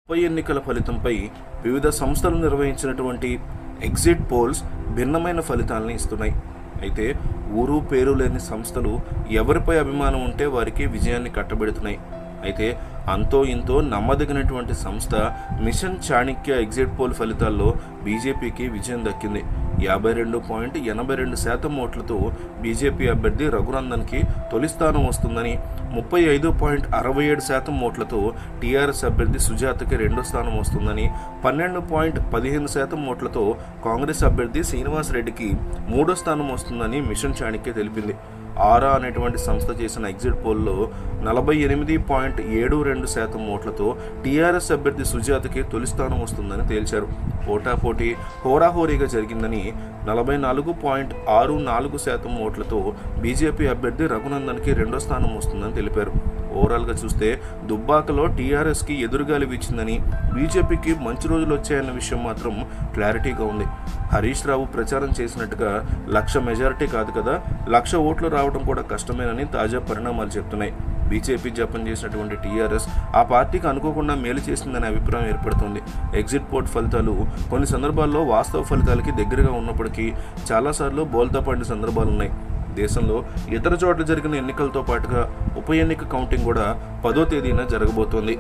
ఉప ఎన్నికల ఫలితంపై వివిధ సంస్థలు నిర్వహించినటువంటి ఎగ్జిట్ పోల్స్ భిన్నమైన ఫలితాలను ఇస్తున్నాయి. అయితే ఊరు పేరు లేని సంస్థలు ఎవరిపై అభిమానం ఉంటే వారికి విజయాన్ని కట్టబెడుతున్నాయి. అయితే అంతో ఇంతో నమ్మదగినటువంటి సంస్థ మిషన్ చాణక్య ఎగ్జిట్ పోల్ ఫలితాల్లో బీజేపీకి విజయం దక్కింది. 52.82% ఓట్లతో బీజేపీ అభ్యర్థి రఘునందన్కి తొలి స్థానం వస్తుందని, 35.67% ఓట్లతో టీఆర్ఎస్ అభ్యర్థి సుజాతకి రెండో స్థానం వస్తుందని, 12.15% ఓట్లతో కాంగ్రెస్ అభ్యర్థి శ్రీనివాసరెడ్డికి మూడో స్థానం వస్తుందని మిషన్ చాణక్య తెలిపింది. ఆరా అనేటువంటి సంస్థ చేసిన ఎగ్జిట్ పోల్లో 48.72% ఓట్లతో టీఆర్ఎస్ అభ్యర్థి సుజాతకి తొలి స్థానం వస్తుందని తేల్చారు. పోటాపోటీ హోరాహోరీగా జరిగిందని, 44.64% ఓట్లతో బీజేపీ అభ్యర్థి రఘునందన్కి రెండో స్థానం వస్తుందని తెలిపారు. ఓవరాల్గా చూస్తే దుబ్బాకలో టీఆర్ఎస్కి ఎదురుగాలి వీచిందని, బీజేపీకి మంచి రోజులు వచ్చాయన్న విషయం మాత్రం క్లారిటీగా ఉంది. హరీష్ రావు ప్రచారం చేసినట్టుగా 1,00,000 మెజారిటీ కాదు కదా, 1,00,000 ఓట్లు రావడం కూడా కష్టమేనని తాజా పరిణామాలు చెప్తున్నాయి. బీజేపీ జపం చేసినటువంటి టీఆర్ఎస్ ఆ పార్టీకి అనుకోకుండా మేలు చేసిందనే అభిప్రాయం ఏర్పడుతుంది. ఎగ్జిట్ పోల్ ఫలితాలు కొన్ని సందర్భాల్లో వాస్తవ ఫలితాలకి దగ్గరగా ఉన్నప్పటికీ చాలాసార్లు బోల్తా పడిన సందర్భాలు ఉన్నాయి. దేశంలో ఇతర చోట్ల జరిగిన ఎన్నికలతో పాటుగా ఉప ఎన్నిక కౌంటింగ్ కూడా 10వ తేదీన జరగబోతోంది.